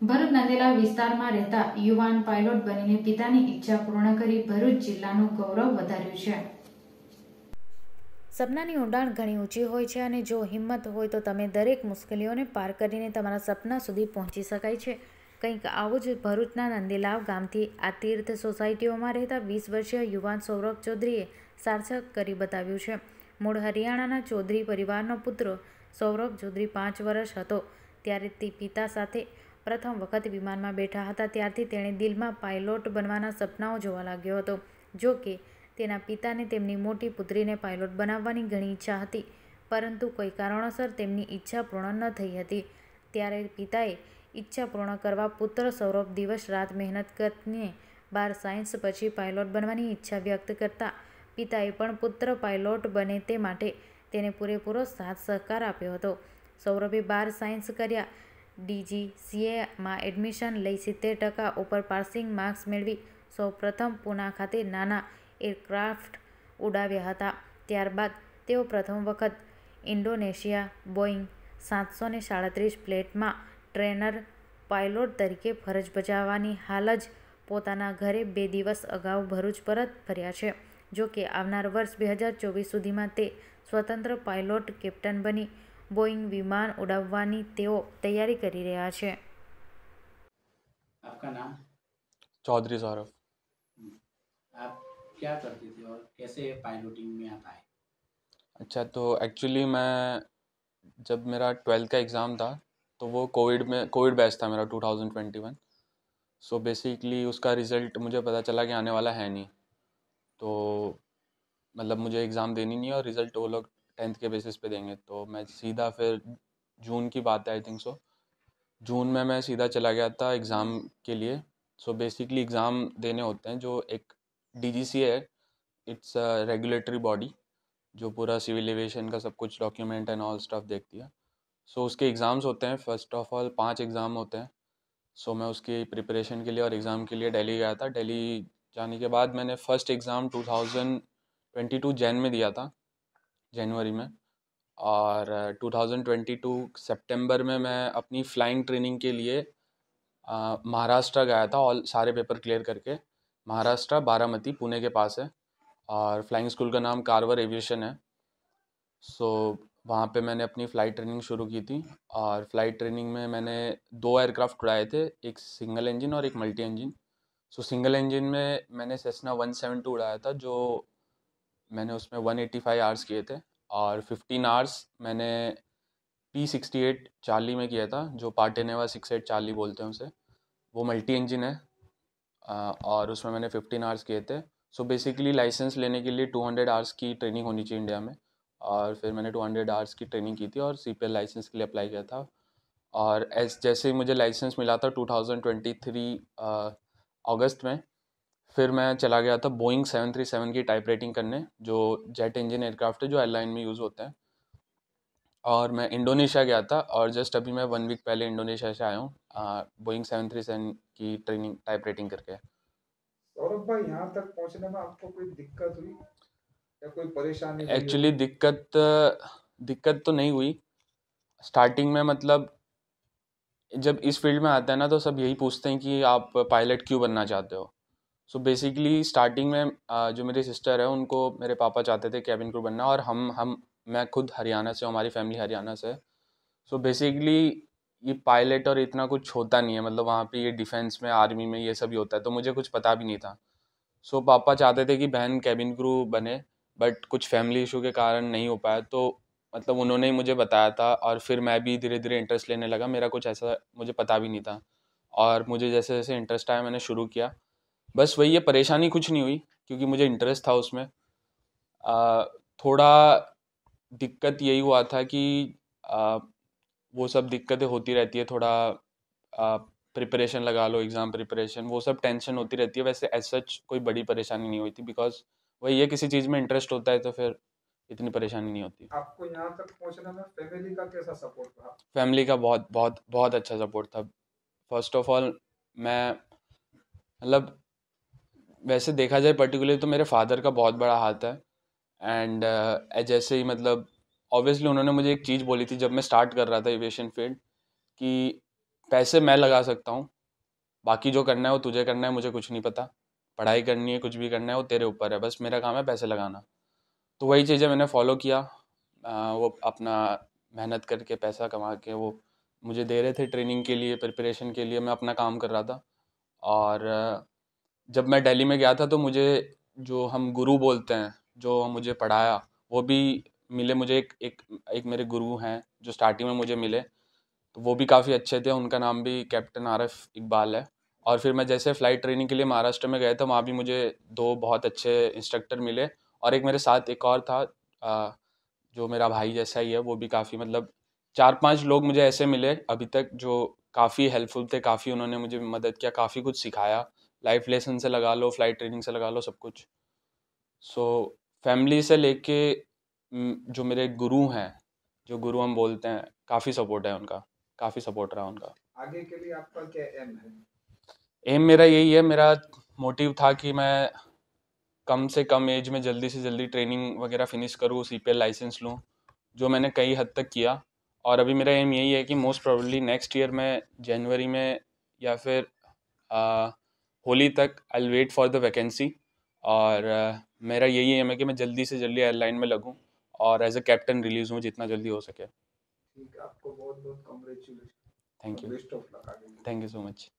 ભરૂચ નાંદેલા વિસ્તારમાં રહેતા યુવાન પાયલોટ બનીને પિતાની ઈચ્છા પૂર્ણ કરી ભરૂચ જિલ્લાનું ગૌરવ વધાર્યું છે. સપનાની ઊંડાણ ઘણી ઊંચી હોય છે અને જો હિંમત હોય તો તમે દરેક મુશ્કેલીઓને પાર કરીને તમારા સપના સુધી પહોંચી શકાય છે. કંઈક આવું જ ભરૂચના નંદેલાવ ગામથી આ તીર્થ સોસાયટીઓમાં રહેતા 20 વર્ષીય યુવાન સૌરભ ચૌધરીએ સાર્થક કરી બતાવ્યું છે. મૂળ હરિયાણાના ચૌધરી પરિવારનો પુત્ર સૌરભ ચૌધરી 5 વર્ષ હતો ત્યારે તે પિતા સાથે પ્રથમ વખત વિમાનમાં બેઠા હતા. ત્યારથી તેણે દિલમાં પાયલોટ બનવાના સપનાઓ જોવા લાગ્યો હતો. જો કે તેના પિતાને તેમની મોટી પુત્રીને પાયલોટ બનાવવાની ઘણી ઈચ્છા હતી, પરંતુ કોઈ કારણોસર તેમની ઈચ્છા પૂર્ણ ન થઈ હતી. ત્યારે પિતાએ ઈચ્છા પૂર્ણ કરવા પુત્ર સૌરભ દિવસ રાત મહેનત કરીને 12 સાયન્સ પછી પાયલોટ બનવાની ઈચ્છા વ્યક્ત કરતા પિતાએ પણ પુત્ર પાયલોટ બને તે માટે તેને પૂરેપૂરો સાથ સહકાર આપ્યો હતો. સૌરભે 12 સાયન્સ કર્યા, DGCAમાં એડમિશન લઈ 70% ઉપર પાસિંગ માર્ક્સ મેળવી સૌપ્રથમ પૂના ખાતે નાના એરક્રાફ્ટ ઉડાવ્યા હતા. ત્યારબાદ તેઓ પ્રથમ વખત ઇન્ડોનેશિયા બોઇંગ 737 ફ્લાઇટમાં ટ્રેનર પાયલોટ તરીકે ફરજ બજાવવાની હાલ જ પોતાના ઘરે 2 દિવસ અગાઉ ભરૂચ પરત ફર્યા છે. જો કે આવનાર વર્ષ 2024 સુધીમાં તે સ્વતંત્ર પાયલોટ કેપ્ટન બની બોઇંગ વિમાન ઉડાવવાની તેઓ તૈયારી કરી રહ્યા છે. आपका नाम? चौधरी सौरभ। आप क्या करते थे और कैसे पायलटिंग में आप आए? अच्छा, तो एक्चुअली मैं जब मेरा 12th का एग्ज़ाम था तो वो कोविड बैच था मेरा 2021। सो बेसिकली उसका रिज़ल्ट मुझे पता चला कि आने वाला है नहीं, तो मतलब मुझे एग्ज़ाम देनी नहीं है और रिज़ल्ट वो लोग 10th के बेसिस पे देंगे। तो मैं सीधा फिर जून की बात है, आई थिंक सो, जून में मैं सीधा चला गया था एग्ज़ाम के लिए। सो बेसिकली एग्ज़ाम देने होते हैं जो एक DGCA है, इट्स अ रेगुलेटरी बॉडी जो पूरा सिविल एविएशन का सब कुछ डॉक्यूमेंट एंड ऑल स्टफ देखती है। सो उसके एग्ज़ाम्स होते हैं, फर्स्ट ऑफ ऑल 5 एग्ज़ाम होते हैं। सो मैं उसकी प्रिपरेशन के लिए और एग्ज़ाम के लिए दिल्ली गया था। दिल्ली जाने के बाद मैंने फ़र्स्ट एग्ज़ाम 2022 जैन में दिया था, जनवरी में, और 2022 सितंबर में मैं अपनी फ़्लाइंग ट्रेनिंग के लिए महाराष्ट्र गया था। ऑल सारे पेपर क्लियर करके महाराष्ट्र बारामती पुणे के पास है, और फ्लाइंग स्कूल का नाम कार्वर एविएशन है। सो वहाँ पे मैंने अपनी फ़्लाइट ट्रेनिंग शुरू की थी, और फ्लाइट ट्रेनिंग में मैंने 2 एयरक्राफ्ट उड़ाए थे, एक सिंगल इंजन और एक मल्टी इंजन। सो सिंगल इंजन में मैंने सेस्ना 172 उड़ाया था, जो मैंने उसमें 185 आवर्स किए थे, और 15 आवर्स मैंने P68 चार्ली में किया था, जो पार्टेनेवा 68 चार्ली बोलते हैं उसे। वो मल्टी इंजन है, और उसमें मैंने 15 आवर्स किए थे। सो बेसिकली लाइसेंस लेने के लिए 200 आवर्स की ट्रेनिंग होनी चाहिए इंडिया में, और फिर मैंने 200 आवर्स की ट्रेनिंग की थी और CPL लाइसेंस के लिए अप्लाई किया था। और जैसे ही मुझे लाइसेंस मिला था 2023 अगस्त में, फिर मैं चला गया था बोइंग 737 की टाइप रेटिंग करने, जो जेट इंजन एयरक्राफ्ट है जो एयरलाइन में यूज़ होता है। और मैं इंडोनेशिया गया था, और जस्ट अभी मैं 1 वीक पहले इंडोनेशिया से आया हूँ बोइंग 737 की ट्रेनिंग टाइप रेटिंग करके। सौरभ भाई, यहाँ तक पहुँचने में आपको कोई दिक्कत हुई या कोई परेशानी हुई? एक्चुअली दिक्कत तो नहीं हुई स्टार्टिंग में। मतलब जब इस फील्ड में आता है ना, तो सब यही पूछते हैं कि आप पायलट क्यों बनना चाहते हो। सो बेसिकली स्टार्टिंग में जो मेरी सिस्टर है उनको मेरे पापा चाहते थे कैबिन क्रू बनना, और मैं खुद हरियाणा से हूँ, हमारी फैमिली हरियाणा से है। सो बेसिकली ये पायलट और इतना कुछ होता नहीं है, मतलब वहाँ पे ये डिफेंस में आर्मी में ये सब ही होता है, तो मुझे कुछ पता भी नहीं था। सो पापा चाहते थे कि बहन कैबिन क्रू बने, बट कुछ फैमिली इशू के कारण नहीं हो पाया, तो मतलब उन्होंने ही मुझे बताया था, और फिर मैं भी धीरे धीरे इंटरेस्ट लेने लगा। मेरा कुछ ऐसा मुझे पता भी नहीं था, और मुझे जैसे जैसे इंटरेस्ट आया मैंने शुरू किया। बस वही है, परेशानी कुछ नहीं हुई क्योंकि मुझे इंटरेस्ट था उसमें। थोड़ा दिक्कत यही हुआ था कि वो सब दिक्कतें होती रहती है, थोड़ा प्रिपरेशन लगा लो, एग्ज़ाम प्रिपरेशन, वो सब टेंशन होती रहती है। वैसे एज सच कोई बड़ी परेशानी नहीं हुई थी, बिकॉज वही है, किसी चीज़ में इंटरेस्ट होता है तो फिर इतनी परेशानी नहीं होती। आपको यहाँ तक पहुँचने में फैमिली का कैसा सपोर्ट रहा? फैमिली का बहुत बहुत बहुत अच्छा सपोर्ट था। फर्स्ट ऑफ ऑल मैं मतलब वैसे देखा जाए पर्टिकुलरली तो मेरे फादर का बहुत बड़ा हाथ है। एंड जैसे ही मतलब ऑब्वियसली उन्होंने मुझे एक चीज़ बोली थी जब मैं स्टार्ट कर रहा था एविएशन फील्ड, कि पैसे मैं लगा सकता हूँ, बाकी जो करना है वो तुझे करना है, मुझे कुछ नहीं पता। पढ़ाई करनी है, कुछ भी करना है वो तेरे ऊपर है, बस मेरा काम है पैसे लगाना। तो वही चीज़ें मैंने फॉलो किया। वो अपना मेहनत करके पैसा कमा के वो मुझे दे रहे थे ट्रेनिंग के लिए, प्रिपरेशन के लिए, मैं अपना काम कर रहा था। और जब मैं दिल्ली में गया था तो मुझे जो हम गुरु बोलते हैं, जो मुझे पढ़ाया, वो भी मिले मुझे। एक मेरे गुरु हैं जो स्टार्टिंग में मुझे मिले, तो वो भी काफ़ी अच्छे थे। उनका नाम भी कैप्टन आरिफ इकबाल है। और फिर मैं जैसे फ़्लाइट ट्रेनिंग के लिए महाराष्ट्र में गया था, वहाँ भी मुझे 2 बहुत अच्छे इंस्ट्रक्टर मिले। और एक मेरे साथ एक और था, जो मेरा भाई जैसा ही है, वो भी काफ़ी मतलब 4-5 लोग मुझे ऐसे मिले अभी तक जो काफ़ी हेल्पफुल थे, काफ़ी उन्होंने मुझे मदद किया, काफ़ी कुछ सिखाया। लाइफ लेसन से लगा लो, फ्लाइट ट्रेनिंग से लगा लो, सब कुछ। सो फैमिली से लेके जो मेरे गुरु हैं, जो गुरु हम बोलते हैं, काफ़ी सपोर्ट है उनका, काफ़ी सपोर्ट रहा उनका। आगे के लिए आपका क्या एम है? एम मेरा यही है, मेरा मोटिव था कि मैं कम से कम एज में जल्दी से जल्दी ट्रेनिंग वगैरह फिनिश करूँ, CPL लाइसेंस लूँ, जो मैंने कई हद तक किया। और अभी मेरा एम यही है कि मोस्ट प्रोबेबली नेक्स्ट ईयर में जनवरी में या फिर होली तक I will wait for the vacancy. और मेरा यही एम है कि मैं जल्दी से जल्दी एयरलाइन में लगूँ और एज अ कैप्टन रिलीज़ हूँ जितना जल्दी हो सके। ठीक है, आपको बहुत बहुत कॉन्ग्रेचुलेशन थैंक और यू, बेस्ट ऑफ लक आगे के लिए। Thank you so much.